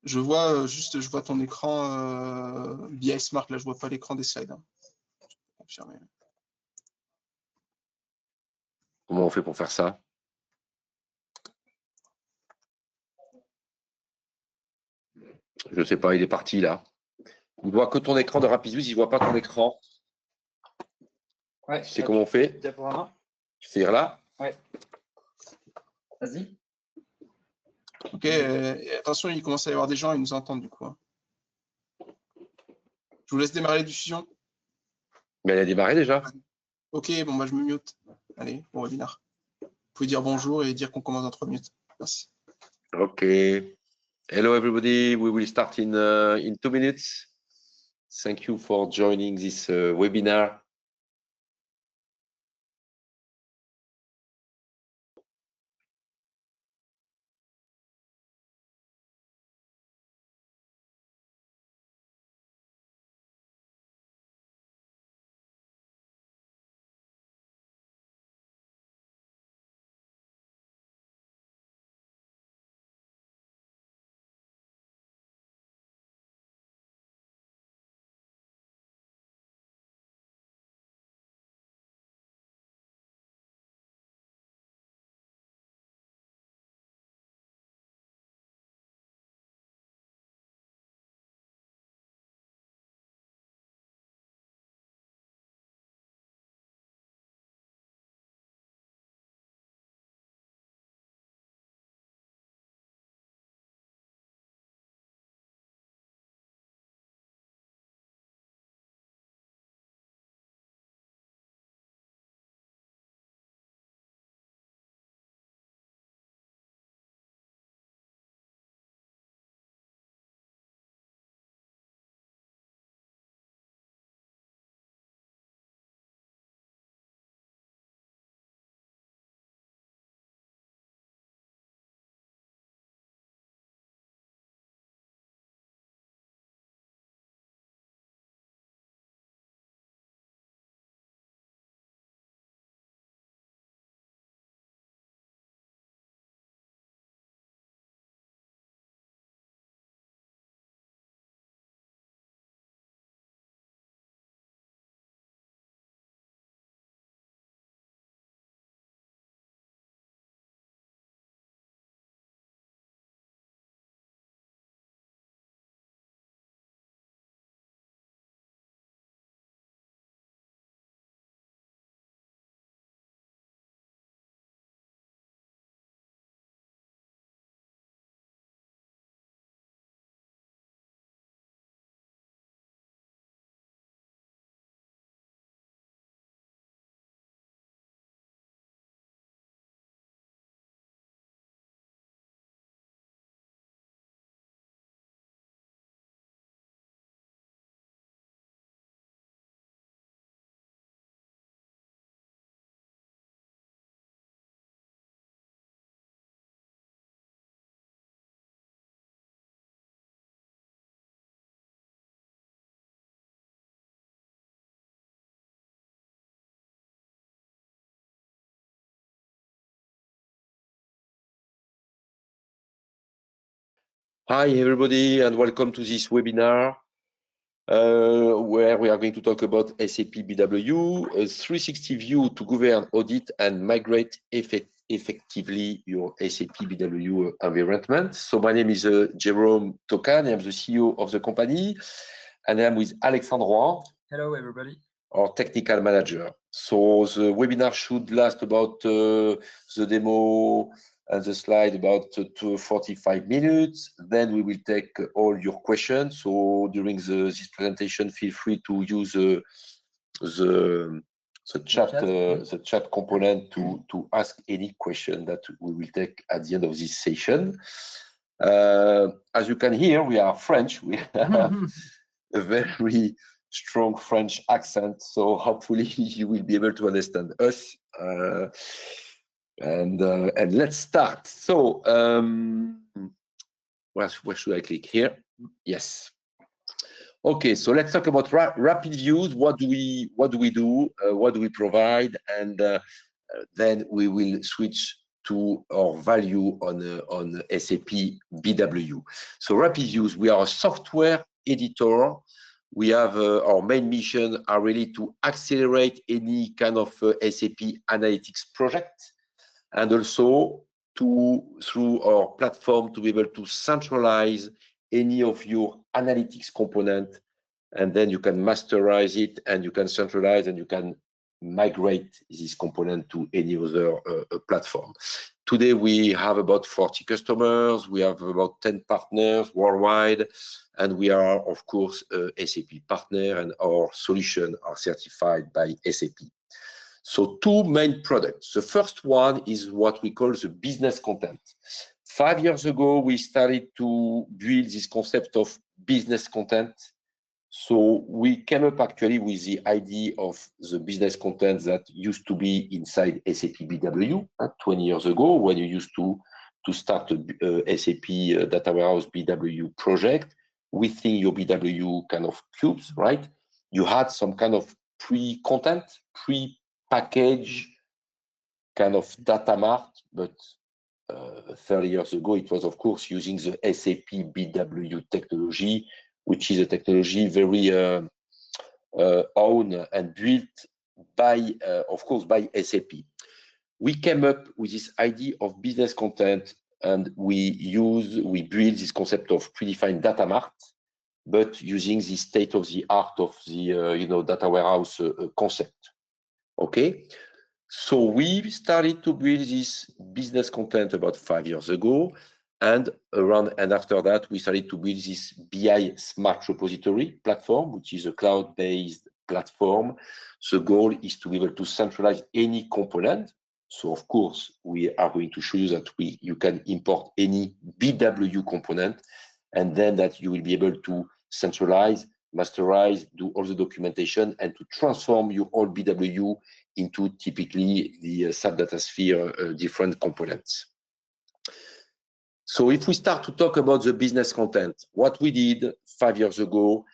Je vois juste, je vois ton écran BI Smart, là, je vois pas l'écran des slides. Hein. Confirmer. Comment on fait pour faire ça? Je ne sais pas, il est parti là. Il ne voit que ton écran de RapidViews, il ne voit pas ton écran. Ouais, tu sais comment on fait? C'est là. Ouais. Vas-y. Ok, attention, il commence à y avoir des gens, ils nous entendent du coup. Hein. Je vous laisse démarrer la diffusion. Mais elle a démarré déjà. Ok, bon, bah, je me mute. Allez, bon webinaire. Vous pouvez dire bonjour et dire qu'on commence dans 3 minutes. Merci. Ok. Hello everybody, we will start in 2 minutes. Thank you for joining this webinar. Hi everybody and welcome to this webinar where we are going to talk about SAP BW, a 360 view to govern, audit and migrate effectively your SAP BW environment. So my name is Jerome Tokan, I'm the CEO of the company and I'm with Alexandre Roy. Hello everybody. Our technical manager. So the webinar should last about the demo and the slide about 45 minutes. Then we will take all your questions. So during this presentation, feel free to use the chat component to ask any question that we will take at the end of this session. As you can hear, we are French. We have a very strong French accent, so hopefully you will be able to understand us. And let's start. So where should I click here? Yes. Okay, so let's talk about RapidViews. What do we do? What do we provide? And then we will switch to our value on SAP BW. So RapidViews, we are a software editor. We have our main mission are really to accelerate any kind of SAP analytics project, and also through our platform to be able to centralize any of your analytics component, and then you can masterize it and you can centralize and you can migrate this component to any other platform. Today we have about 40 customers, we have about 10 partners worldwide, and we are of course a SAP partner, and our solutions are certified by SAP. So two main products. The first one is what we call the business content. 5 years ago, we started to build this concept of business content. So we came up actually with the idea of the business content that used to be inside SAP BW 20 years ago, when you used to start a SAP Data Warehouse BW project within your BW kind of cubes, right? You had some kind of pre-content, pre-package kind of data mart, but 30 years ago, it was of course using the SAP BW technology, which is a technology very owned and built by, of course, by SAP. We came up with this idea of business content, and we build this concept of predefined data mart, but using the state of the art of the data warehouse concept. Okay, so we started to build this business content about 5 years ago, and after that we started to build this BI Smart Repository platform, which is a cloud-based platform. The goal is to be able to centralize any component. So of course we are going to show you that you can import any BW component, and then that you will be able to centralize, masterize, do all the documentation, and to transform your whole BW into typically the SAP Datasphere different components. So if we start to talk about the business content, what we did 5 years ago,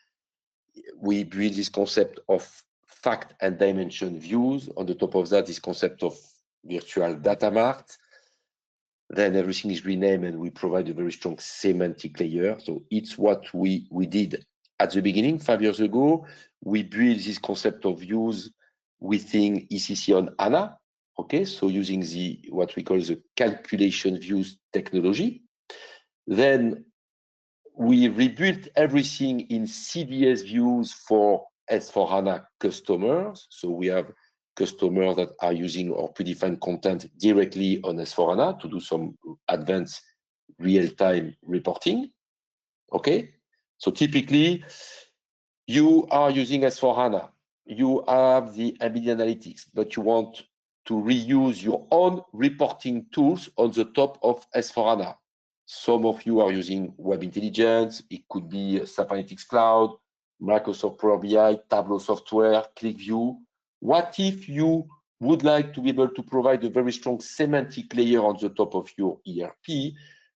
we built this concept of fact and dimension views. On the top of that, this concept of virtual data mart. Then everything is renamed, and we provide a very strong semantic layer. So it's what we did at the beginning 5 years ago. We built this concept of views within ECC on HANA. Okay, so using what we call the calculation views technology. Then we rebuilt everything in CDS views for S/4HANA customers. So we have customers that are using our predefined content directly on S/4HANA to do some advanced real-time reporting. Okay, so typically you are using S/4HANA, you have the embedded analytics, but you want to reuse your own reporting tools on the top of S/4HANA. Some of you are using Web Intelligence, it could be SAP Analytics Cloud, Microsoft Power BI, Tableau software, ClickView. What if you would like to be able to provide a very strong semantic layer on the top of your ERP,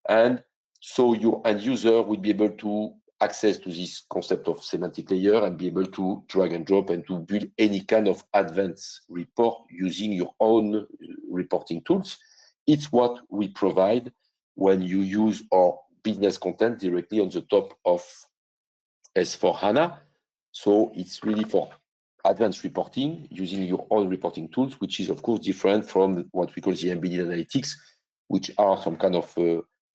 and so your end user would be able to access to this concept of semantic layer and be able to drag and drop and to build any kind of advanced report using your own reporting tools? It's what we provide when you use our business content directly on the top of S/4HANA. So it's really for advanced reporting using your own reporting tools, which is of course different from what we call the embedded analytics, which are some kind of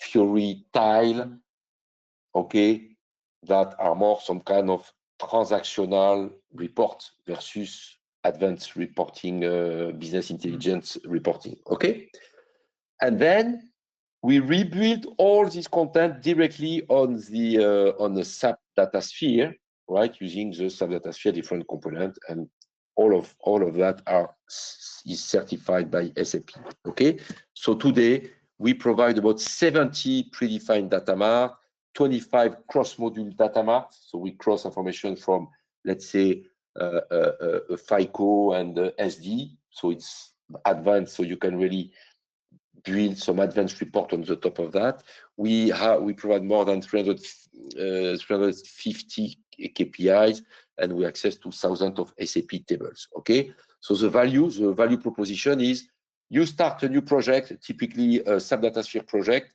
theory tile, okay, that are more some kind of transactional report versus advanced reporting, business intelligence reporting. Okay, and then we rebuild all this content directly on the SAP Datasphere, right? Using the SAP Datasphere different component, and all of that is certified by SAP. Okay, so today we provide about 70 predefined data mart, 25 cross-module data mart. So we cross information from, let's say, FICO and SD. So it's advanced, so you can really build some advanced report on the top of that. We provide more than 350 KPIs, and we access to thousands of SAP tables. Okay, so the value proposition is you start a new project, typically a SAP Datasphere project.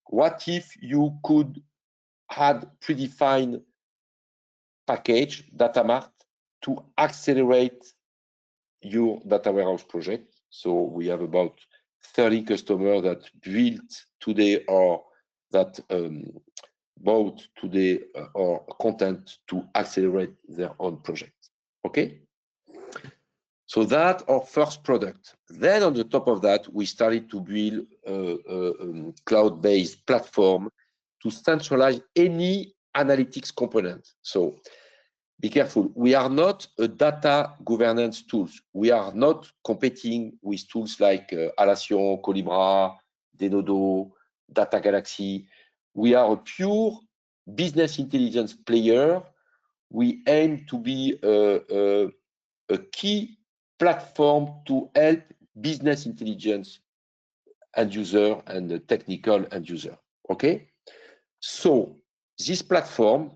What if you could add predefined package, data mart, to accelerate your data warehouse project? So we have about 30 customers that built today or that bought today or content to accelerate their own project. Okay, so that's our first product. Then on the top of that, we started to build a cloud-based platform to centralize any analytics component. So be careful, we are not a data governance tools. We are not competing with tools like Alation, Colibra, Denodo, Data Galaxy. We are a pure business intelligence player. We aim to be a key platform to help business intelligence end user and the technical end user. Okay, so this platform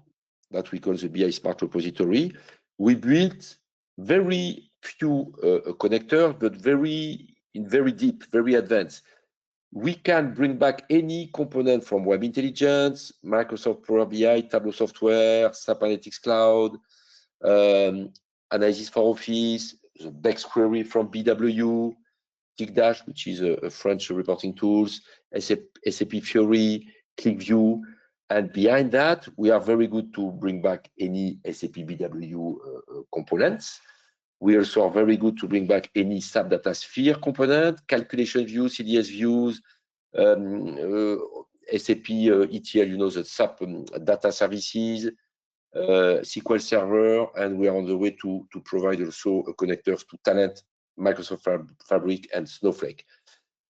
that we call the BI Smart Repository, we built very few connectors, but very deep, very advanced. We can bring back any component from Web Intelligence, Microsoft Power BI, Tableau software, SAP Analytics Cloud, Analysis for Office, the BEX query from BW, TICDASH, which is a French reporting tools, SAP Fiori, ClickView, and behind that, we are very good to bring back any SAP BW components. We also are very good to bring back any SAP Datasphere component, calculation views, CDS views, SAP ETL, you know, the SAP data services, SQL Server, and we are on the way to provide also connectors to Talent, Microsoft Fabric, and Snowflake.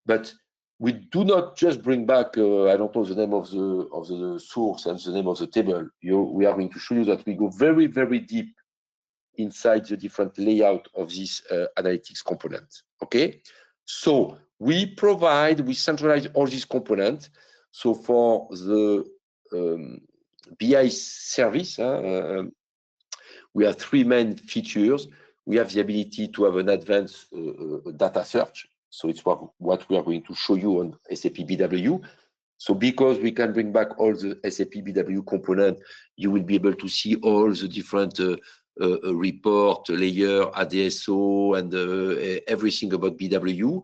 But we do not just bring back, I don't know the name of the source and the name of the table. We are going to show you that we go very, very deep inside the different layout of this analytics component. Okay, so we centralize all these components. So for the BI service, we have three main features. We have the ability to have an advanced data search. So it's what we are going to show you on SAP BW. So because we can bring back all the SAP BW component, you will be able to see all the different report layer, ADSO, and everything about BW.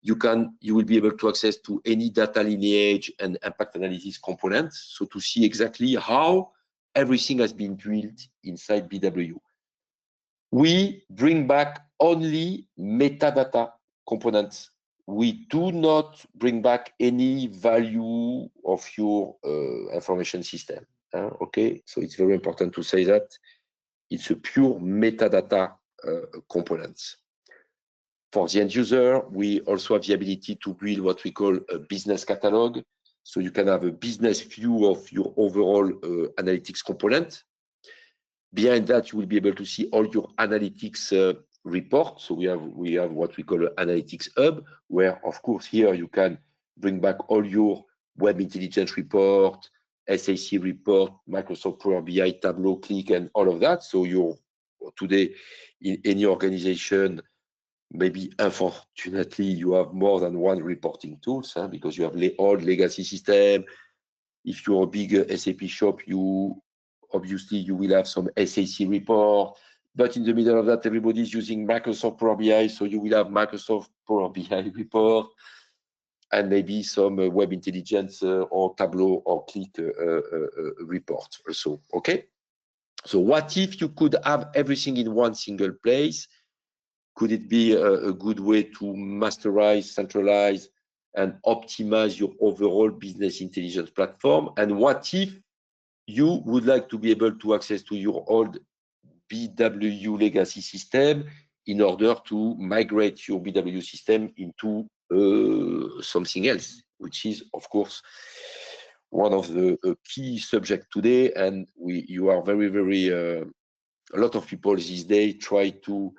You will be able to access to any data lineage and impact analysis components. So to see exactly how everything has been built inside BW. We bring back only metadata components. We do not bring back any value of your information system. Okay, so it's very important to say that it's a pure metadata components. For the end user, we also have the ability to build what we call a business catalog. So you can have a business view of your overall analytics component. Behind that, you will be able to see all your analytics reports. So we have what we call an analytics hub, where of course here you can bring back all your web intelligence report, SAC report, Microsoft Power BI, Tableau, Click, and all of that. So you're today in any organization, maybe unfortunately you have more than one reporting tools, because you have old legacy system. If you're a big SAP shop, obviously you will have some SAC report, but in the middle of that, everybody is using Microsoft Power BI, so you will have Microsoft Power BI report, and maybe some web intelligence or Tableau or Click report also. Okay, so what if you could have everything in one single place? Could it be a good way to masterize, centralize, and optimize your overall business intelligence platform? And what if you would like to be able to access to your old BW legacy system in order to migrate your BW system into something else, which is, of course, one of the key subjects today. And you are very, a lot of people these days try to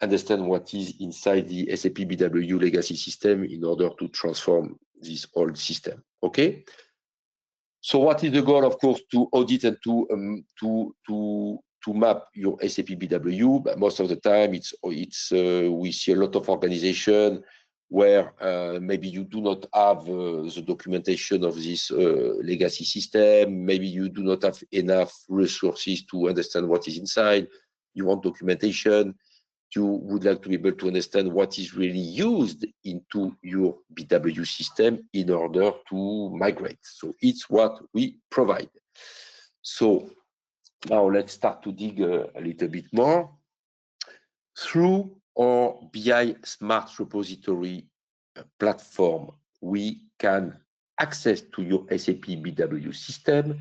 understand what is inside the SAP BW legacy system in order to transform this old system. Okay. So what is the goal? Of course, to audit and to map your SAP BW. But most of the time, we see a lot of organization where maybe you do not have the documentation of this legacy system, maybe you do not have enough resources to understand what is inside, you want documentation, you would like to be able to understand what is really used into your BW system in order to migrate. So it's what we provide. So now let's start to dig a little bit more. Through our BI Smart Repository platform, we can access to your SAP BW system,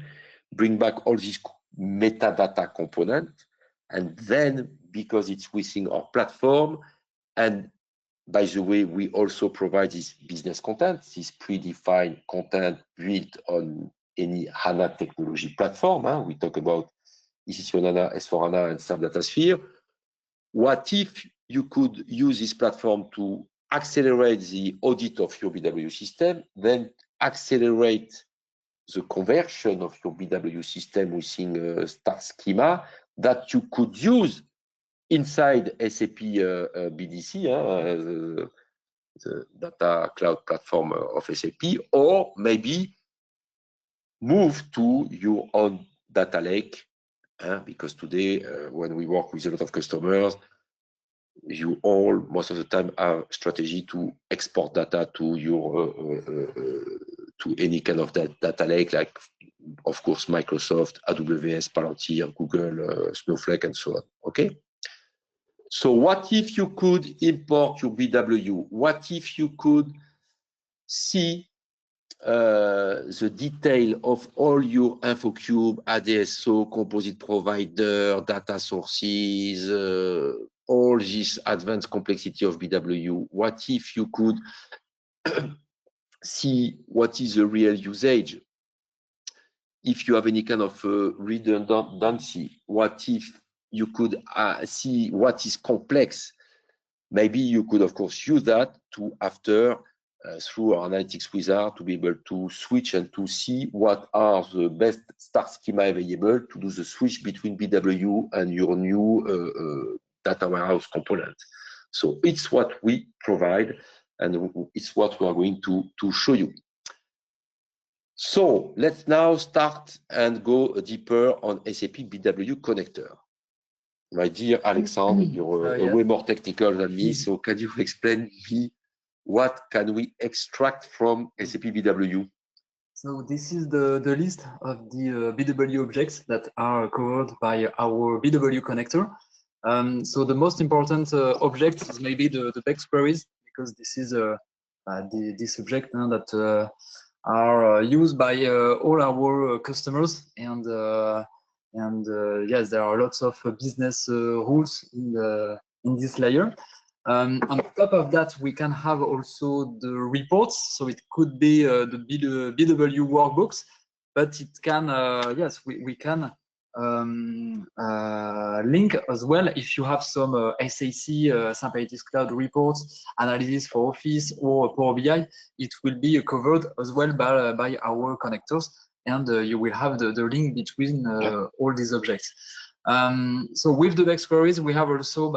bring back all these metadata components, and then because it's within our platform, and by the way, we also provide this business content, this predefined content built on any HANA technology platform. We talk about ECC on HANA, S4HANA, and SAP Datasphere. What if you could use this platform to accelerate the audit of your BW system, then accelerate the conversion of your BW system within a star schema that you could use inside SAP BDC, the data cloud platform of SAP, or most move to your own data lake, because today, when we work with a lot of customers, you all, most of the time, have strategy to export data to your to any kind of data lake, like, of course, Microsoft, AWS, Palantir, Google, Snowflake, and so on. Okay. So what if you could import your BW? What if you could see the detail of all your InfoCube, ADSO, composite provider, data sources, all this advanced complexity of BW? What if you could see what is the real usage? If you have any kind of redundancy, what if you could see what is complex? Maybe you could, of course, use that to after through our analytics wizard to be able to switch and to see what are the best star schema available to do the switch between BW and your new data warehouse component. So it's what we provide, and it's what we are going to show you. So let's now start and go deeper on SAP BW connector. My dear Alexandre, you're way more technical than me, so can you explain me what can we extract from SAP BW? So this is the list of the BW objects that are covered by our BW connector. So the most important object is maybe the BEX queries, because this is this object that are used by all our customers, and yes, there are lots of business rules in this layer. On top of that, we can have also the reports. So it could be the BW workbooks, but it can, yes, we can link as well if you have some SAC, SAP Analytics Cloud reports, analysis for Office or Power BI, it will be covered as well by our connectors, and you will have the link between all these objects. So with the BEX queries, we have also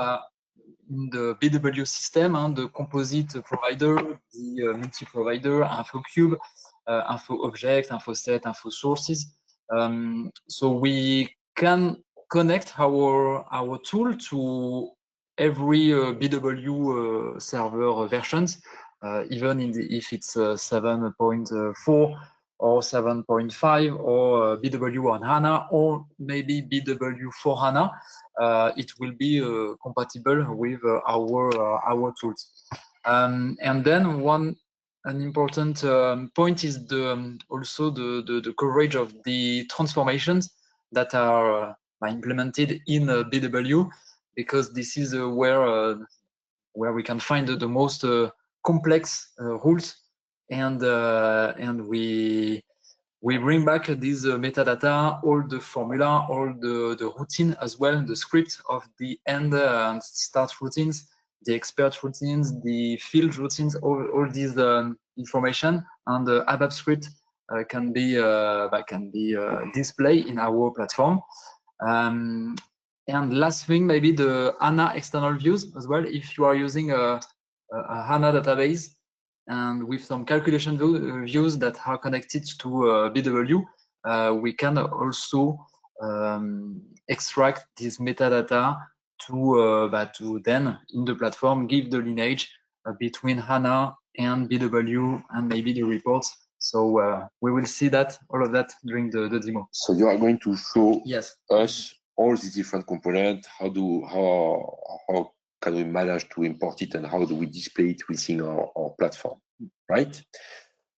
in the BW system, the composite provider, the multi-provider, InfoCube, info object, info set, info sources. So we can connect our tool to every BW server versions, even if it's 7.4 or 7.5 or BW on HANA or maybe BW for HANA. It will be compatible with our tools. And then an important point is also the coverage of the transformations that are implemented in BW, because this is where we can find the most complex rules, and we bring back these metadata, all the formula, all the routine as well, the script of the end and start routines, the expert routines, the field routines, all these information, and the ABAP script can be displayed in our platform. And last thing, maybe the HANA external views as well. If you are using a HANA database, and with some calculation views that are connected to BW, we can also extract this metadata to then in the platform give the lineage between HANA and BW and maybe the reports. So we will see that all of that during the demo. So you are going to show yes. us all the different components. How can we manage to import it, and how do we display it within our platform, right?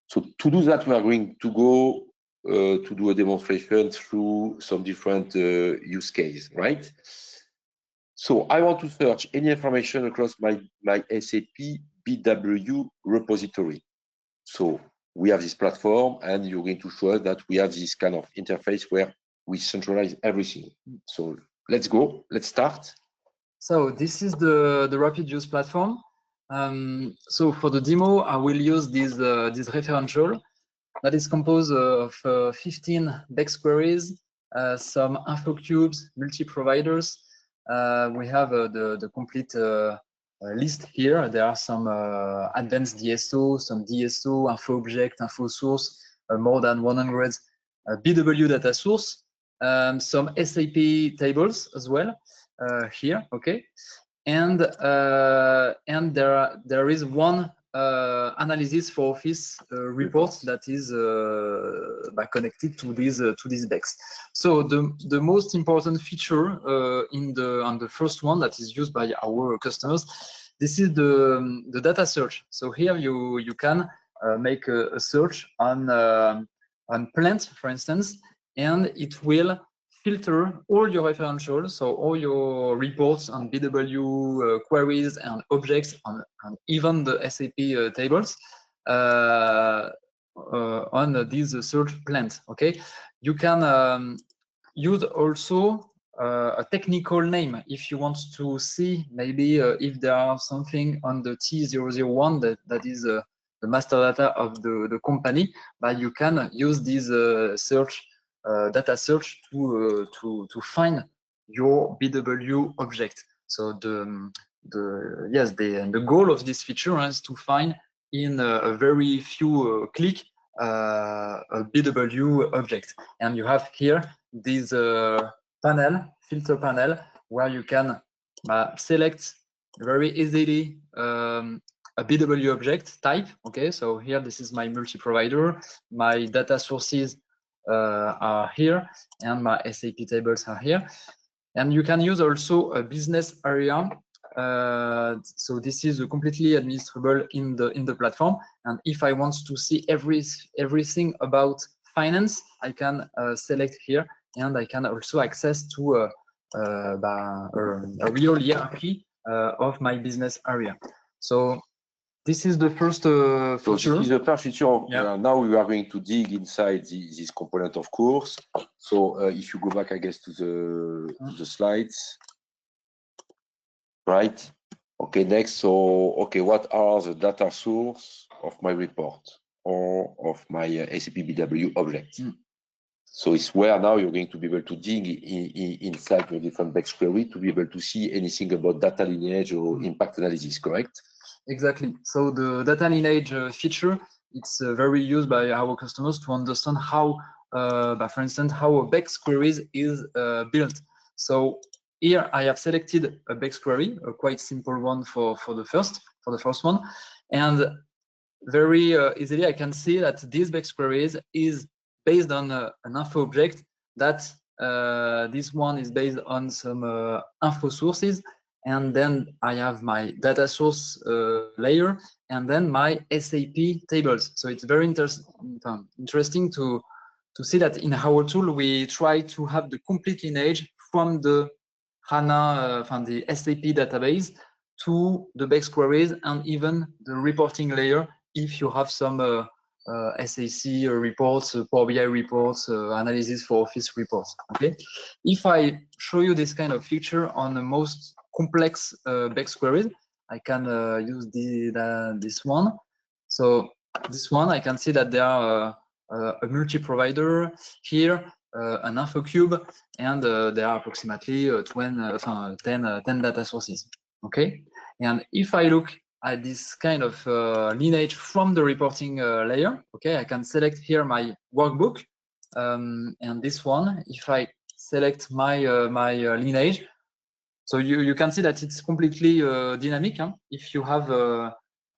So to do that, we are going to go to do a demonstration through some different use case, right? So I want to search any information across my SAP BW repository. So we have this platform, and you're going to show us that we have this kind of interface where we centralize everything. So let's go, let's start. So this is the RapidViews platform. So for the demo, I will use this referential that is composed of 15 BEX queries, some info cubes, multi-providers. We have the complete list here. There are some advanced DSO, some DSO, info object, info source, more than 100 BW data source, some SAP tables as well here. Okay, and there is one analysis for office report that is connected to these BEX. So the most important feature on the first one that is used by our customers, this is the data search. So here you can make a search on plant, for instance, and it will filter all your referentials, so all your reports on BW queries and objects and even the SAP tables on these search plans. Okay, you can use also a technical name if you want to see maybe if there are something on the T001 that is the master data of the company, but you can use this search data search to find your BW object. So the goal of this feature is to find in a very few click a BW object, and you have here this filter panel where you can select very easily a BW object type. Okay, so here this is my multi-provider, my data sources are here, and my SAP tables are here. And you can use also a business area. So this is completely administrable in the platform. And if I want to see everything about finance, I can select here, and I can also access to a real hierarchy of my business area. So this is the first feature. So this is the first feature. Yeah. Now we are going to dig inside this component, of course. So if you go back, I guess, to the slides, right? Okay, next. So okay, what are the data source of my report or of my SAP BW object? So it's where now you're going to be able to dig inside your different BEX query to be able to see anything about data lineage or impact analysis, correct? Exactly. So the data lineage feature, it's very used by our customers to understand how, for instance, how a BEX query is built. So here I have selected a BEX query, a quite simple one for the first one, and very easily I can see that this BEX queries is based on an info object that this one is based on some info sources. And then I have my data source layer, and then my SAP tables. So it's very interesting to see that in our tool we try to have the complete lineage from the HANA, from the SAP database to the BEX queries and even the reporting layer if you have some SAC reports, Power BI reports, analysis for office reports. Okay, if I show you this kind of feature on the most complex BEX queries, I can use this one. So this one, I can see that there are a multi-provider here, an info cube, and there are approximately 10 data sources. Okay, and if I look at this kind of lineage from the reporting layer. Okay, I can select here my workbook, and this one, if I select my lineage, so you can see that it's completely dynamic. Huh? If you have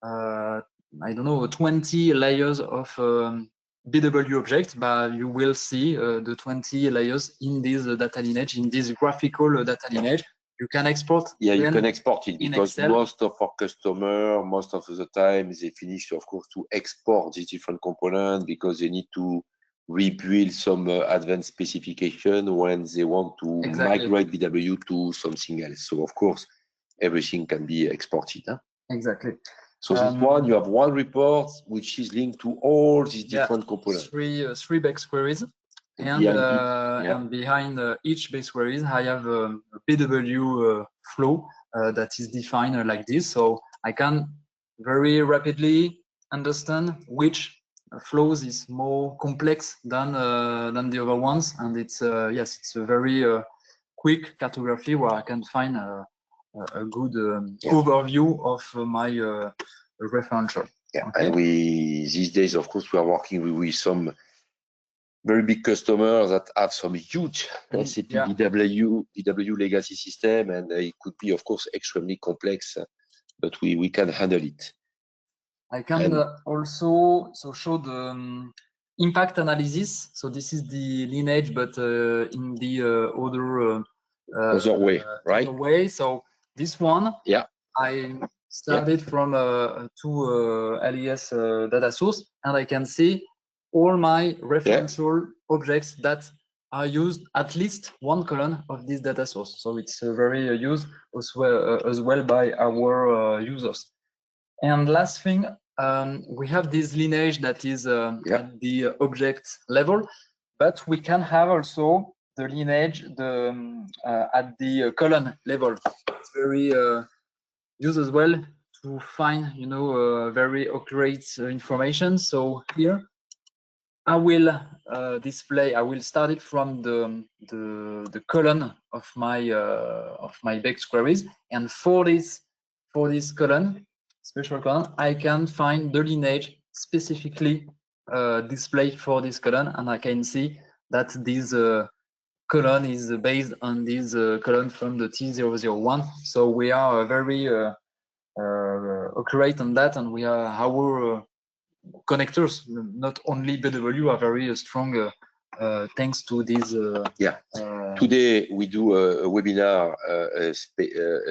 I don't know 20 layers of BW object, but you will see the 20 layers in this data lineage, in this graphical data lineage. You can export. Yeah, you can export it because Excel. most of our customers, most of the time, they finish, of course, to export these different components because they need to rebuild some advanced specification when they want to migrate BW to something else. So, of course, everything can be exported. Huh? Exactly. So this one, you have one report which is linked to all these different components. Three base queries. And behind each base queries, I have a BW flow that is defined like this. So I can very rapidly understand which flows is more complex than the other ones. And it's yes, it's a very quick cartography where I can find a good overview of my referential. Yeah, okay. And these days, of course, we are working with some very big customers that have some huge SAP BW legacy system, and it could be, of course, extremely complex, but we can handle it. I can also show the impact analysis. So this is the lineage, but in the other way, right? Other way. So this one, I started from two LES data source, and I can see all my referential objects that are used at least one column of this data source. So it's very used as well by our users. And last thing, we have this lineage that is at the object level, but we can have also the lineage at the column level. It's very used as well to find, you know, very accurate information. So here, I will display. I will start it from the column of my base queries, and for this column, special column, I can find the lineage specifically displayed for this column, and I can see that this column is based on this column from the T001. So we are very accurate on that, and we are our connectors, not only BW, are very strong thanks to this. Today we do a webinar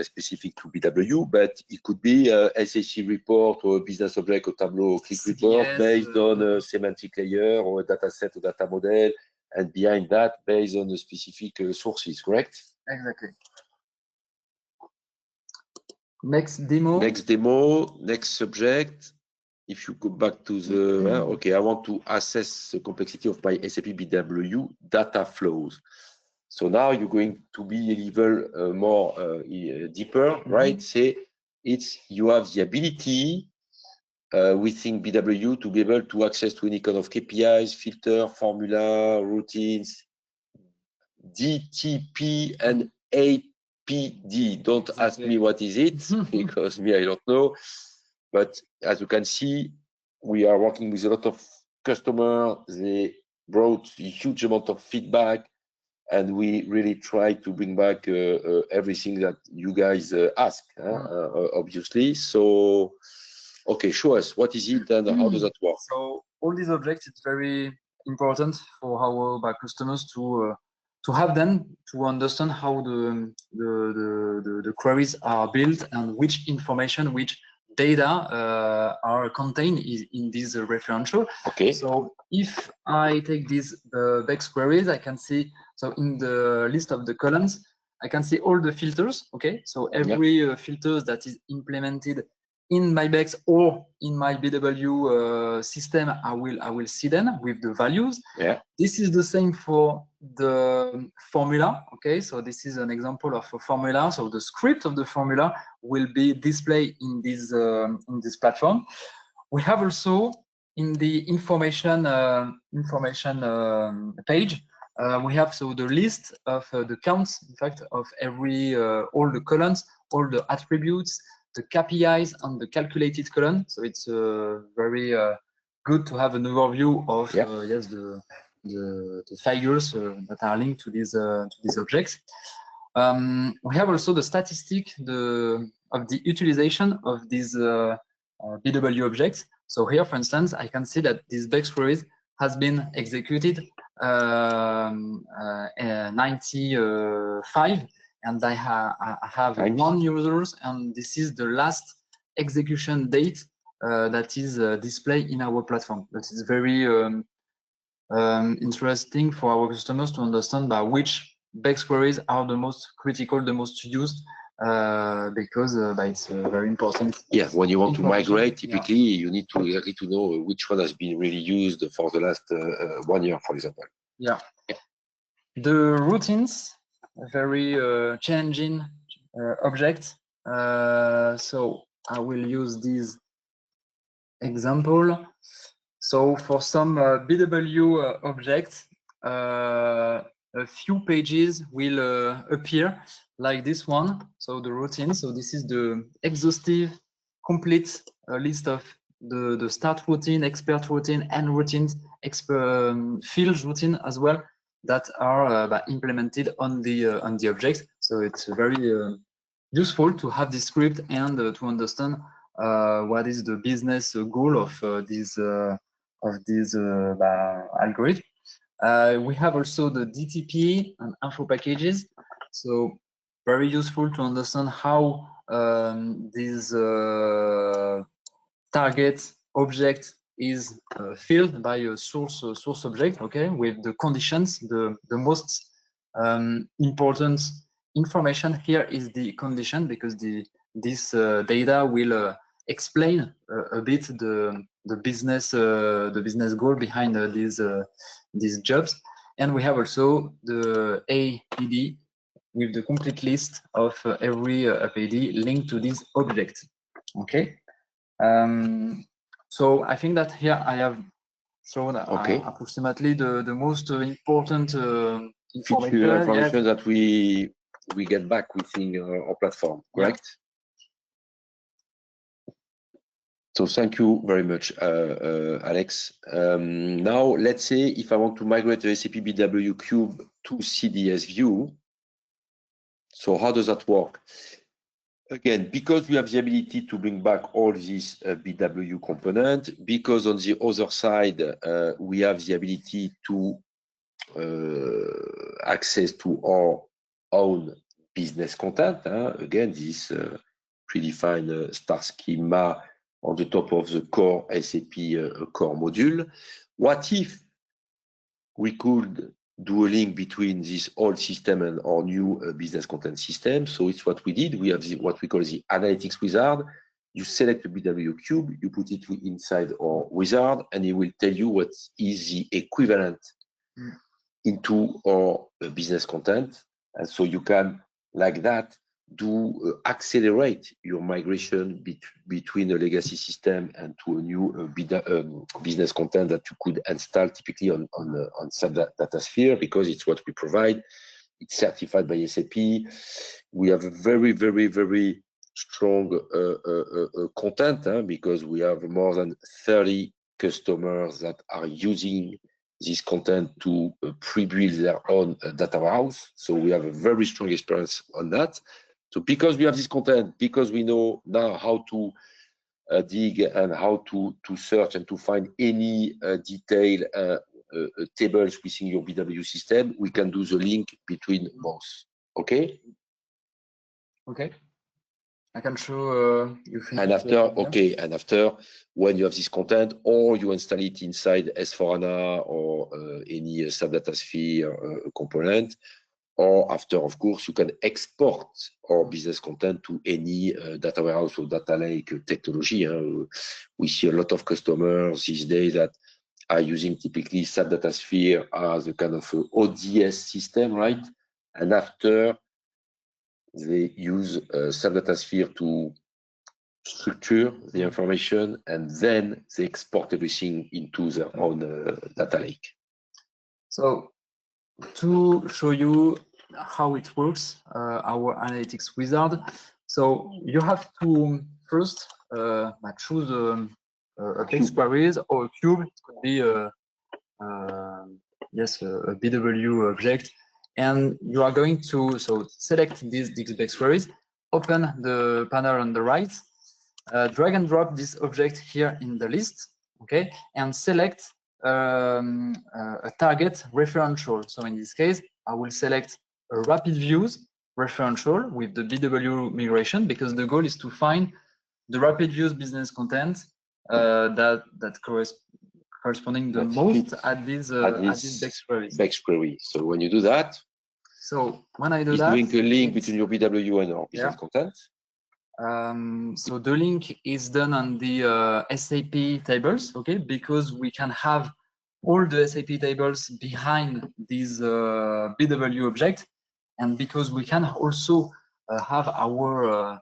specific to BW, but it could be a SAC report or a business object or Tableau click report based on a semantic layer or a data set or data model, and behind that based on the specific sources, correct? Exactly. Next demo. Next subject. If you go back to the, okay, I want to assess the complexity of my SAP BW data flows. So now you're going to be a level more deeper, right? Say you have the ability within BW to be able to access to any kind of KPIs, filter, formula, routines, DTP and APD. Don't ask me what is it, because me, I don't know. But as you can see, we are working with a lot of customers. They brought a huge amount of feedback, and we really try to bring back everything that you guys ask, obviously. So, okay, show us what is it and how does that work? So all these objects, it's very important for our customers to have them to understand how the queries are built and which information, which data are contained in this referential. Okay. So if I take these base queries, I can see, so in the list of the columns, I can see all the filters. Okay, so every filters that is implemented in my base or in my BW system, I will see them with the values. This is the same for the formula. Okay, so this is an example of a formula. So the script of the formula will be displayed in this platform. We have also in the information page, we have so the list of the counts, in fact, of every all the columns, all the attributes, the KPIs on the calculated column. So it's very good to have an overview of yes, the figures that are linked to these objects. We have also the statistic of the utilization of these BW objects. So here, for instance, I can see that this BEX queries has been executed 95, and I have one users, and this is the last execution date that is displayed in our platform. That is very interesting for our customers to understand by which BEX queries are the most critical, the most used, because it's very important. Yeah, when you want to migrate, typically you need to know which one has been really used for the last 1 year, for example. Yeah. The routines, very challenging object. So I will use this example. So for some BW objects, a few pages will appear like this one. So the routine. So this is the exhaustive, complete list of the start routine, expert routine, end routines, field routine as well, that are implemented on the objects. So it's very useful to have this script and to understand what is the business goal of this algorithm. We have also the DTP and info packages. So very useful to understand how this target object is filled by a source object, okay, with the conditions. The most important information here is the condition, because this data will explain a bit the business goal behind these jobs. And we have also the APD with the complete list of every APD linked to this object. Okay. So I think that here I have shown approximately the most important information that we get back within our platform, correct? Yeah. So thank you very much, Alex. Now let's say if I want to migrate the SAP BW Cube to CDS view, so how does that work? Again, because we have the ability to bring back all these BW components, because on the other side, we have the ability to access to our own business content. Again, this predefined star schema on the top of the core SAP core module. What if we could do a link between this old system and our new business content system? So it's what we did. We have what we call the analytics wizard. You select the BW cube, you put it inside our wizard, and it will tell you what is the equivalent into our business content. And so you can, like that, do accelerate your migration between a legacy system and to a new business content that you could install typically on SAP Datasphere, because it's what we provide. It's certified by SAP. We have a very, very, very strong content because we have more than 30 customers that are using this content to pre-build their own data warehouse. So we have a very strong experience on that. So because we have this content, because we know now how to dig and how to search and to find any detailed tables within your BW system, we can do the link between both. Okay? Okay. I can show you. And after, and after, when you have this content, or you install it inside S4HANA or any SAP Datasphere component, or after, of course, you can export our business content to any data warehouse or data lake technology. We see a lot of customers these days that are using typically SAP Datasphere as a kind of ODS system, right? And after, they use SAP Datasphere to structure the information, and then they export everything into their own data lake. So to show you how it works, our analytics wizard. So you have to first choose a text queries or a cube. It could be yes, a BW object, and you are going to select these DXBX queries, open the panel on the right, drag and drop this object here in the list, okay, and select a target referential. So in this case, I will select a RapidViews referential with the BW migration, because the goal is to find the RapidViews business content that corresponding the most at this BEX query. BEX query. So when you do that, so when I do it's that, doing a link between your BW and your business content. So the link is done on the SAP tables, okay, because we can have all the SAP tables behind this BW object, and because we can also have our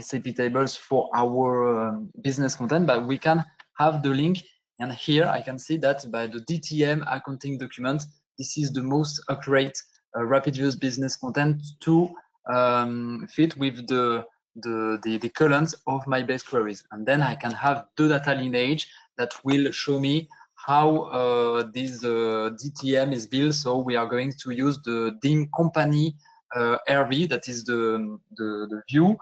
SAP tables for our business content, but we can have the link. And here I can see that by the DTM accounting document, this is the most accurate RapidViews business content to fit with the columns of my base queries. And then I can have the data lineage that will show me how this DTM is built. So we are going to use the DIM company RV, that is the view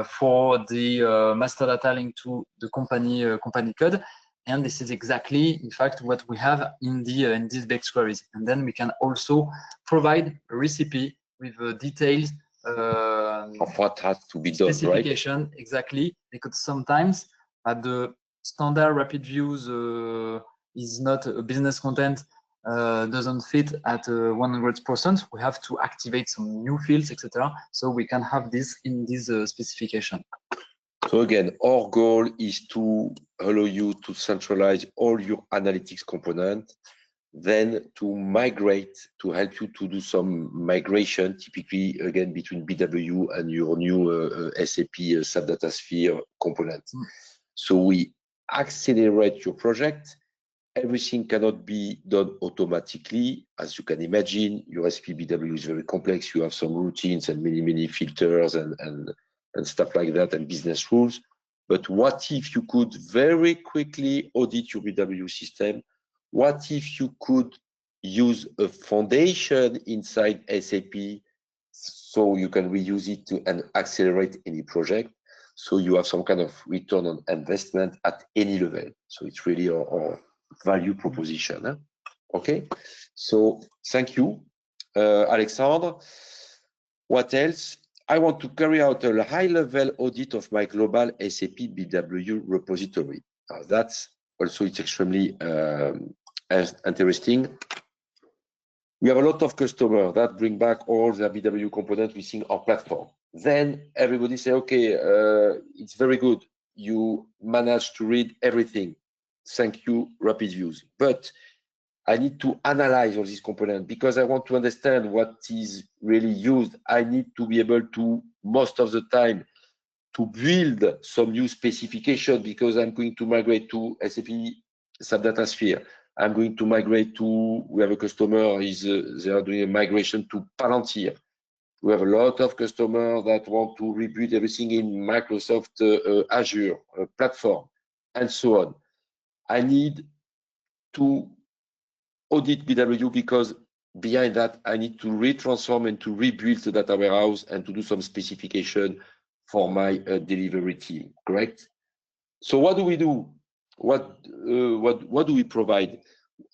for the master data link to the company code. And this is exactly, in fact, what we have in these BEX queries. And then we can also provide a recipe with details of what has to be done, specification, right? Exactly, because sometimes the standard RapidViews is not a business content, doesn't fit at 100%. We have to activate some new fields, etc. So we can have this in this specification. So again, our goal is to allow you to centralize all your analytics components, then to migrate, to help you to do some migration, typically again between BW and your new SAP Datasphere component. So we accelerate your project. Everything cannot be done automatically. As you can imagine, your SAP BW is very complex. You have some routines and many filters and stuff like that, and business rules. But what if you could very quickly audit your BW system? What if you could use a foundation inside SAP so you can reuse it and accelerate any project? So you have some kind of return on investment at any level. So it's really our value proposition. Huh? Okay, so thank you, Alexandre. What else? I want to carry out a high-level audit of my global SAP BW repository. That's also, it's extremely interesting. We have a lot of customers that bring back all their BW components within our platform. Then everybody say, okay, it's very good. You managed to read everything. Thank you, RapidViews. But I need to analyze all these components because I want to understand what is really used. I need to be able to, most of the time, to build some new specification because I'm going to migrate to SAP Datasphere. I'm going to migrate to, we have a customer, they are doing a migration to Palantir. We have a lot of customers that want to rebuild everything in Microsoft Azure platform and so on. I need to audit BW because behind that, I need to retransform and to rebuild the data warehouse and to do some specification for my delivery team, correct? So what do we do? What do we provide?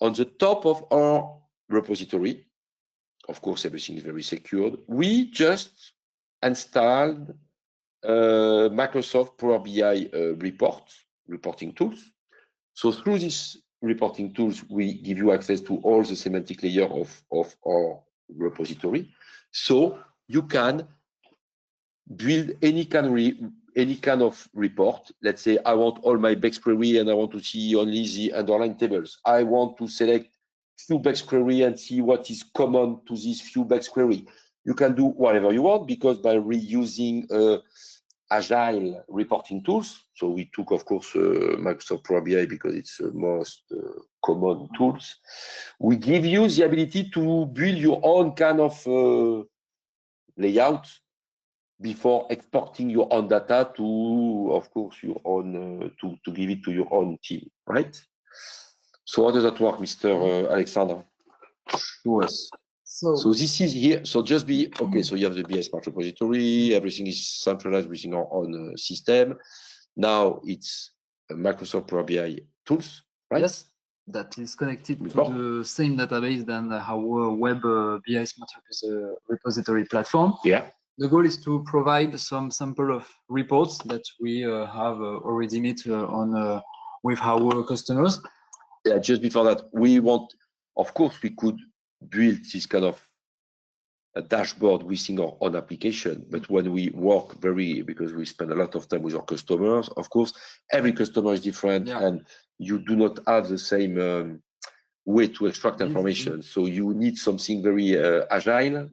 On the top of our repository, of course, everything is very secured. We just installed Microsoft Power BI reporting tools. So through these reporting tools, we give you access to all the semantic layer of our repository. So you can build any kind of report. Let's say I want all my BEX query and I want to see only the underlying tables. I want to select few BEX query and see what is common to these few BEX query. You can do whatever you want because by reusing agile reporting tools. So we took, of course, Microsoft Power BI because it's the most common tools. We give you the ability to build your own kind of layout. before exporting your own data to, of course, your own to give it to your own team, right? So how does that work, Mr. Alexander? Show us. So this is here. So just be okay. So you have the BI Smart repository. Everything is centralized within our own system. Now it's Microsoft Power BI tools, right? Yes, that is connected to the same database than our web BI Smart repository platform. Yeah. The goal is to provide some sample of reports that we have already met on with our customers. Yeah, just before that, we want, of course, we could build this kind of a dashboard within our own application, but when we work because we spend a lot of time with our customers, of course, every customer is different, and you do not have the same way to extract information. So you need something very agile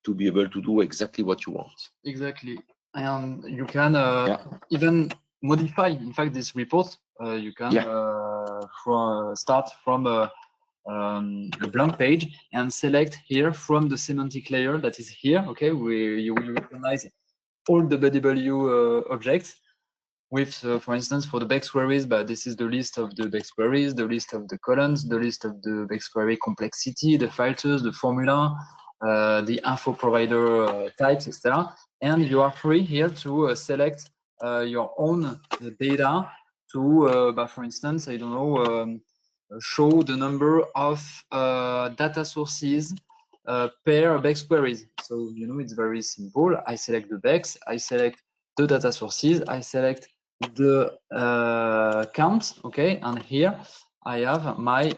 to be able to do exactly what you want. Exactly, and you can even modify, in fact, this report. You can start from a blank page and select here from the semantic layer that is here. Okay, where you will recognize all the BW objects with, for instance, for the BEX queries, but this is the list of the BEX queries, the list of the columns, the list of the BEX query complexity, the filters, the formula, the info provider types, etc. And you are free here to select your own data to, for instance, I don't know, show the number of data sources per BEX queries. So, you know, it's very simple. I select the BEX, I select the data sources, I select the count, okay, and here I have my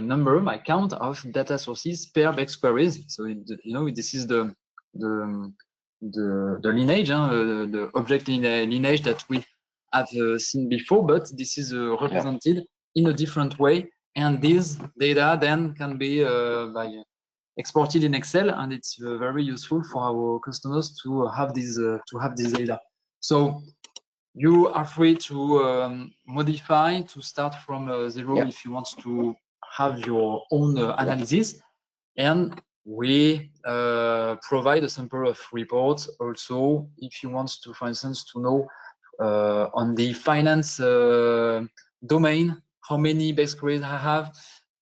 number, my count of data sources per BEX queries. So you know, this is the lineage, the object lineage that we have seen before, but this is represented in a different way, and this data then can be exported in Excel, and it's very useful for our customers to have this data. So you are free to modify, to start from zero if you want to have your own analysis. And we provide a sample of reports also if you want to, for instance, to know on the finance domain, how many BEX queries I have,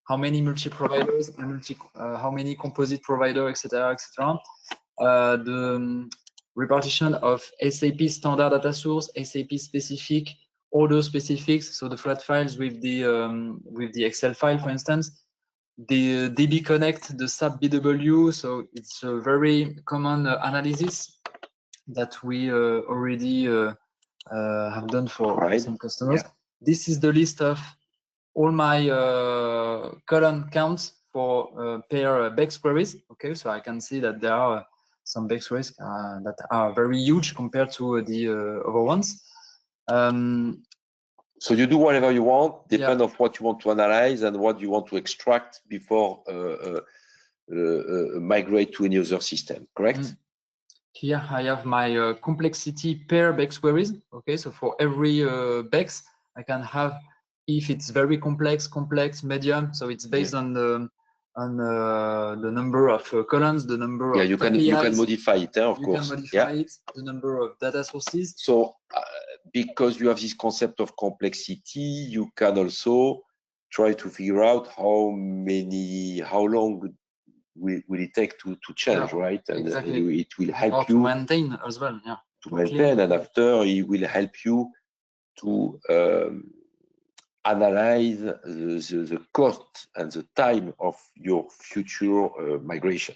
how many multi-providers, how many composite providers, etc., etc. The repartition of SAP standard data source, SAP specific, order specifics, so the flat files with the Excel file, for instance, the DB Connect, the SAP BW, so it's a very common analysis that we already have done for some customers. This is the list of all my column counts for per BEX queries. Okay, so I can see that there are some BEX queries that are very huge compared to the other ones. So you do whatever you want, depend on what you want to analyze and what you want to extract before migrate to any other system, correct? Here I have my complexity per BEX queries. Okay, so for every BEX, I can have, if it's very complex, medium. So it's based on the number of columns, the number of you can modify it, of course. You can modify it, the number of data sources. So because you have this concept of complexity, you can also try to figure out how long will it take to change, right? And exactly. it will help you to maintain as well. Yeah. To maintain, and after it will help you to analyze the cost and the time of your future migration.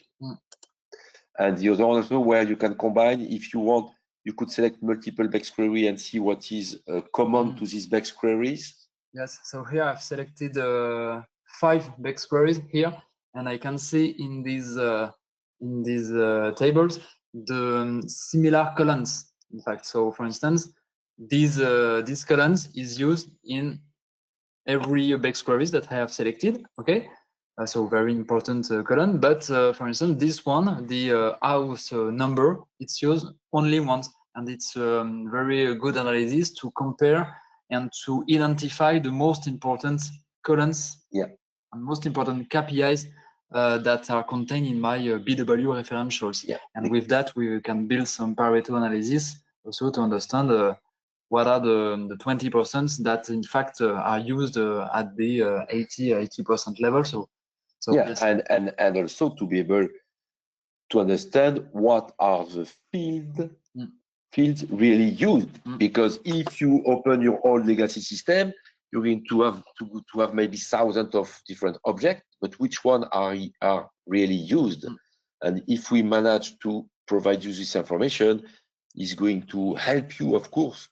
And the other one also where you can combine, if you want, you could select multiple BEX query and see what is common to these BEX queries. Yes, so here I've selected 5 BEX queries here, and I can see in these tables the similar columns. In fact, so for instance, these columns is used in every BEX queries that I have selected. Okay, so very important column. But for instance, this one, the house number, it's used only once, and it's very good analysis to compare and to identify the most important columns and most important KPIs that are contained in my BW referentials. Yeah. And with that, we can build some Pareto analysis also to understand what are the 20% that in fact are used at the 80% level. So yeah, yes. and also to be able to understand what are the fields really used. Because if you open your old legacy system, you're going to have maybe thousands of different objects, but which one are really used? And if we manage to provide you this information, it's going to help you, of course,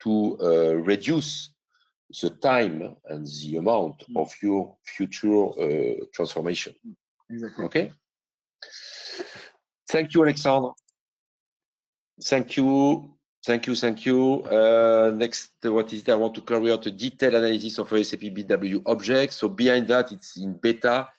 to reduce the time and the amount of your future transformation. Exactly. Okay. Thank you, Alexandre. Thank you. Next, what is there? I want to carry out a detailed analysis of a SAP BW object. So behind that, it's in beta.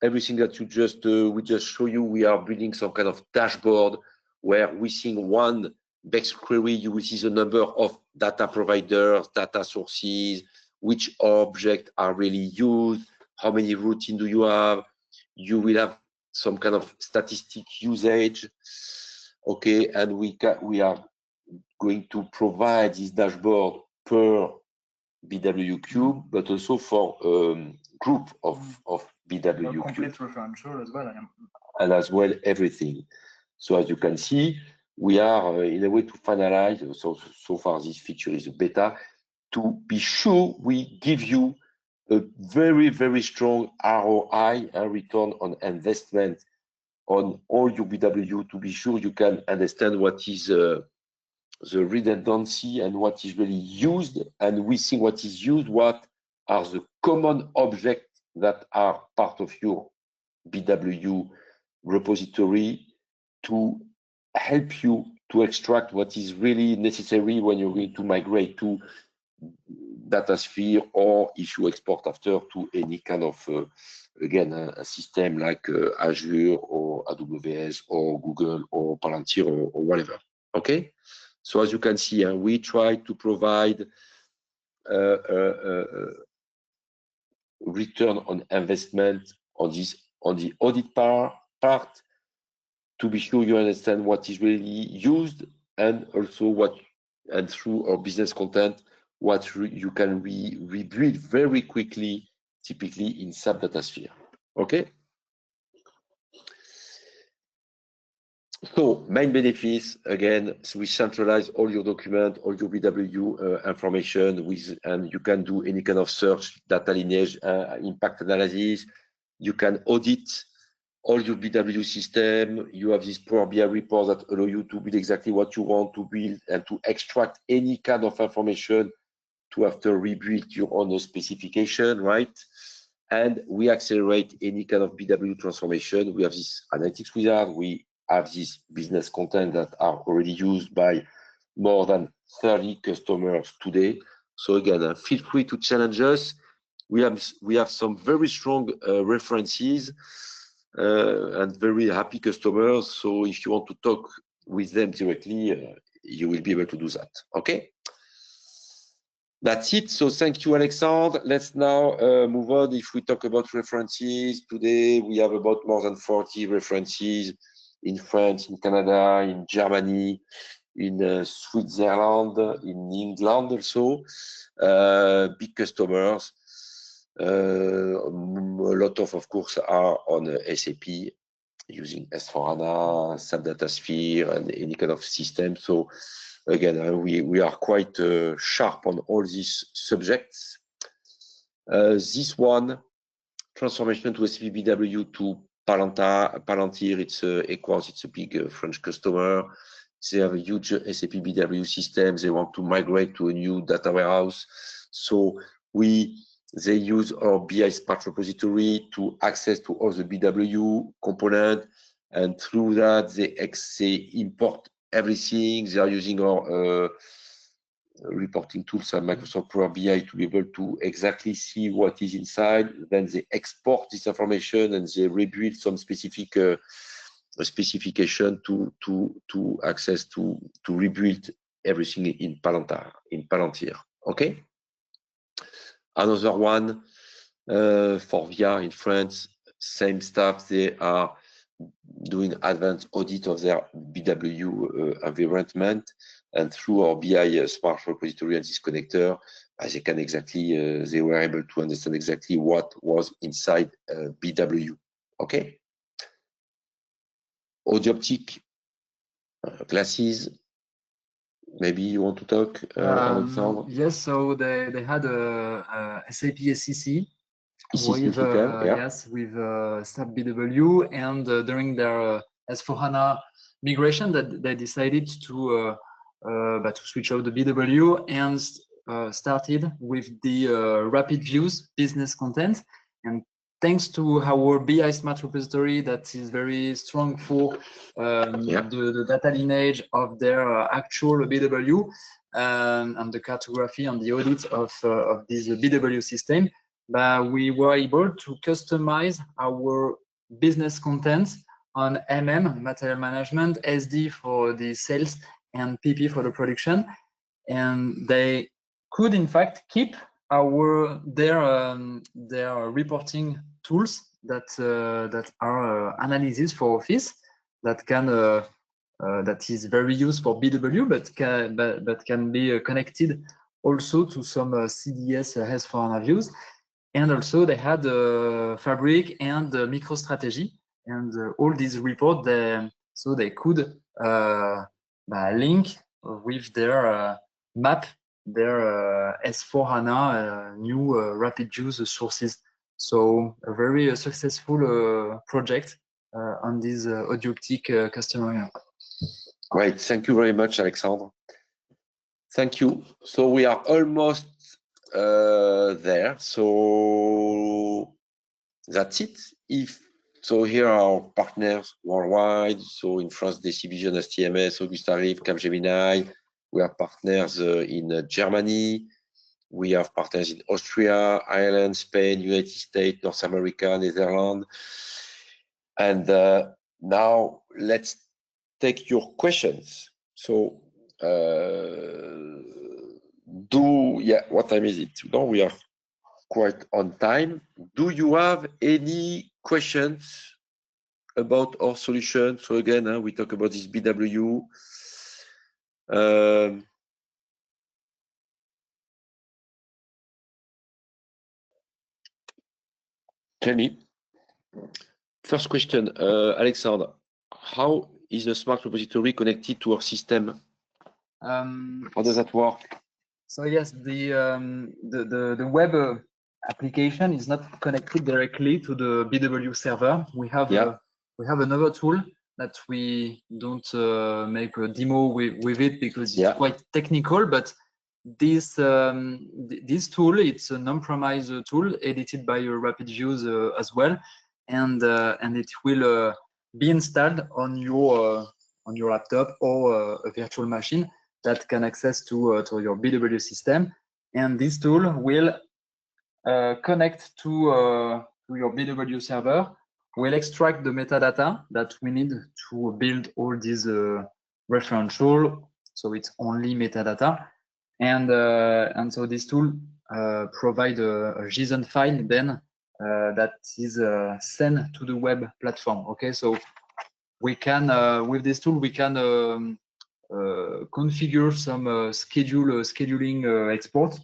Everything that we just show you, we are building some kind of dashboard where within one best query, you will see the number of data providers, data sources, which objects are really used, how many routines do you have. You will have some kind of statistic usage. Okay, and we are going to provide this dashboard per BW cube, but also for group of BW cube. Complete referential as well. And as well everything. So as you can see, we are in a way to finalize. So far, this feature is a beta. To be sure, we give you a very, very strong ROI, a return on investment on all your BW, to be sure you can understand what is the redundancy and what is really used, and we see what is used, what are the common objects that are part of your BW repository, to help you to extract what is really necessary when you're going to migrate to Datasphere, or if you export after to any kind of again a system like Azure or AWS or Google or Palantir or whatever. Okay, so as you can see, we try to provide return on investment on the audit part, to be sure you understand what is really used, and also and through our business content, what you can rebuild very quickly, typically in SAP Datasphere. Okay. So main benefits, again, so we centralize all your document, all your BW information and you can do any kind of search, data lineage, impact analysis. You can audit all your BW system. You have this Power BI report that allow you to build exactly what you want to build and to extract any kind of information to after rebuild your own specification, right? And we accelerate any kind of BW transformation. We have this analytics wizard. We have this business content that are already used by more than 30 customers today. So again, feel free to challenge us. We have some very strong references and very happy customers. So if you want to talk with them directly, you will be able to do that. Okay. That's it. So thank you, Alexandre. Let's now move on. If we talk about references, today we have about more than 40 references in France, in Canada, in Germany, in Switzerland, in England also. Big customers. A lot of course, are on SAP using S/4HANA, SAP Datasphere, and any kind of system. So again, we are quite sharp on all these subjects. This one, transformation to SAP BW to Palantir, it's Equans, it's a big French customer. They have a huge SAP BW system. They want to migrate to a new data warehouse. So they use our BI Spark repository to access to all the BW component, and through that they import everything. They are using our reporting tools and Microsoft Power BI to be able to exactly see what is inside. Then they export this information and they rebuild some specific specification to access to rebuild everything in Palantir. Okay. Another one for VR in France, same staff, they are doing advanced audit of their BW environment, and through our BI smart repository and this connector, as they can exactly, they were able to understand exactly what was inside BW. Okay. Audit classes. Maybe you want to talk, Alexandre? Yes, so they had a SAP SCC with yeah. yes, with SAP BW, and during their S4HANA migration, that they decided to switch out the BW and started with the RapidViews business content. And thanks to our BI Smart repository that is very strong for the data lineage of their actual BW and the cartography and the audit of this BW system, we were able to customize our business content on material management, SD for the sales, and PP for the production. And they could in fact keep their reporting tools that are analysis for Office that can that is very used for BW, but can be connected also to some CDS S4HANA views. And also they had Fabric and MicroStrategy, and all these reports, so they could link with their map their S4HANA new RapidViews sources. So a very successful project on this Audiotic customer. Great, thank you very much, Alexandre. Thank you. So we are almost there. So that's it. So here are our partners worldwide. So in France, Decivision, STMS, Augusta Rive, Capgemini. We have partners in Germany. We have partners in Austria, Ireland, Spain, United States, North America, Netherlands. And now let's take your questions. So what time is it? No, we are quite on time. Do you have any questions about our solution? So again, we talk about this BW. Tell me. First question, Alexandre, how is the smart repository connected to our system? How does that work? So yes, the web application is not connected directly to the BW server. We have another tool that we don't make a demo with it because it's quite technical. But this tool, it's an on-premise tool edited by RapidViews as well, and it will be installed on your laptop or a virtual machine that can access to your BW system. And this tool will connect to your BW server, will extract the metadata that we need to build all these referential. So it's only metadata. And so this tool provides a JSON file then that is sent to the web platform. Okay, so we can with this tool we can configure some scheduling export,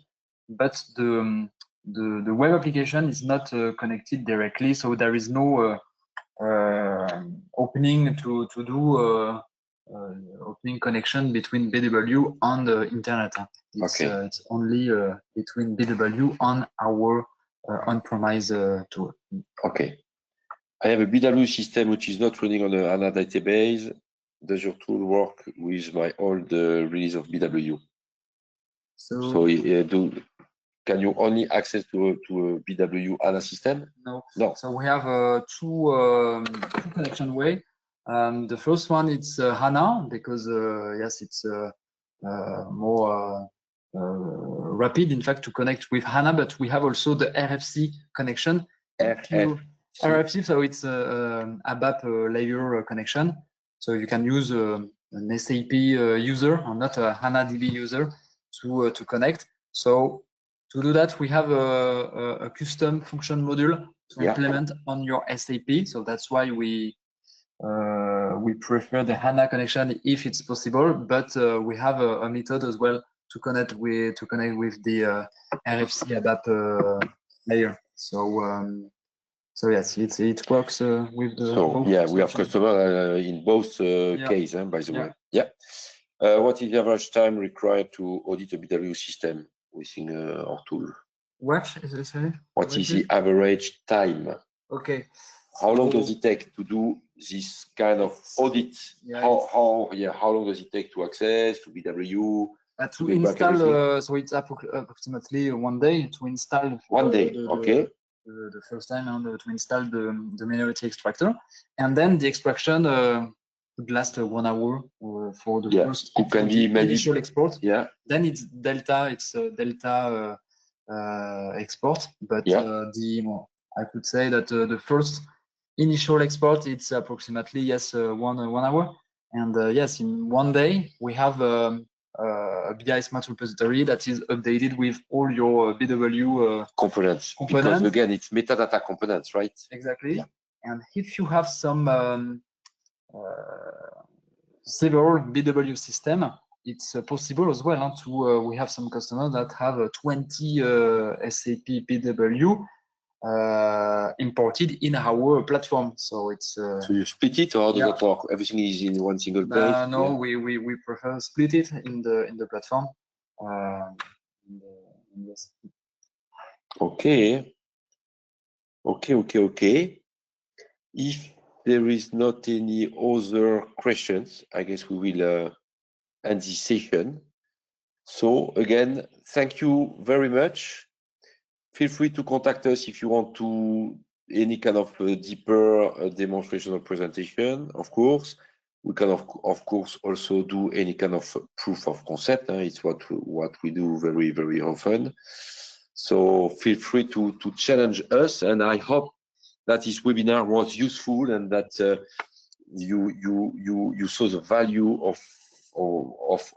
but the web application is not connected directly, so there is no opening to do opening connection between BW and the internet. It's only between BW and our on-premise tool. Okay. I have a BW system which is not running on a HANA database. Does your tool work with my old release of BW? So can you only access to a BW HANA system? No. So we have two connection way. The first one it's HANA because yes, it's more rapid, in fact, to connect with HANA. But we have also the RFC connection. RFC, so it's a ABAP layer connection. So you can use an SAP user or not a HANA DB user to connect. So to do that, we have a custom function module to implement on your SAP. So that's why we prefer the HANA connection if it's possible, but we have a method as well to connect with the RFC ABAP layer. So yes, it works with the. So yeah, we have customer in both cases, by the way. Yeah. What is the average time required to audit a BW system within our tool? What is the average time? Okay. How long does it take to do this kind of audit? How long does it take to access to BW? To install, so it's approximately 1 day to install. 1 day, okay. The first time to install the minority extractor, and then the extraction would last 1 hour for the first initial export. Yeah. Then it's delta. It's delta export, but I could say that the first initial export it's approximately 1 hour, and yes, in 1 day we have a BI Smart repository that is updated with all your BW components. Because again, it's metadata components, right? Exactly. Yeah. And if you have some several BW system, it's possible as well to we have some customers that have 20 SAP BW imported in our platform. So it's so you split it, or does that work? Everything is in one single place? No, we prefer split it in the platform. Yes. Okay. If there is not any other questions, I guess we will end this session. So again, thank you very much. Feel free to contact us if you want to any kind of deeper demonstration or presentation. Of course, we can of course also do any kind of proof of concept. It's what we do very, very often. So feel free to challenge us, and I hope that this webinar was useful and that you saw the value of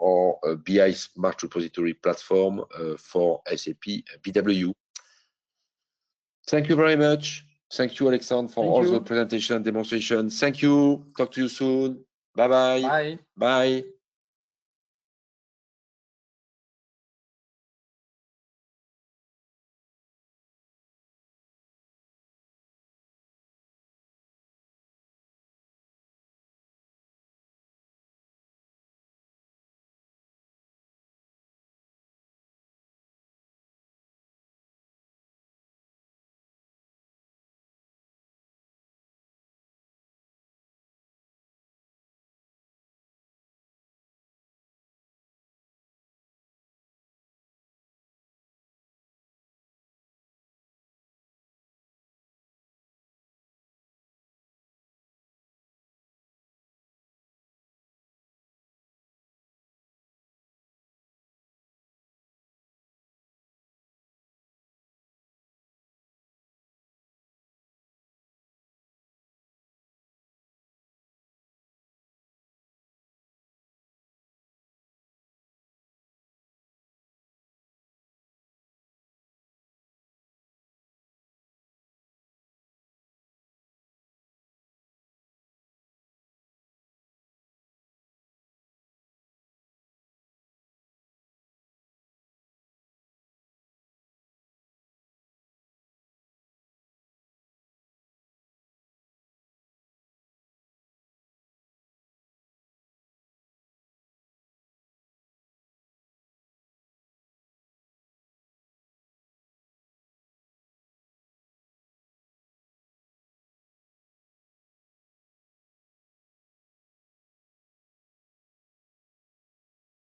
our BI Smart Repository platform for SAP BW. Thank you very much. Thank you, Alexandre, for all the presentation and demonstration. Thank you. Talk to you soon. Bye-bye. Bye. Bye.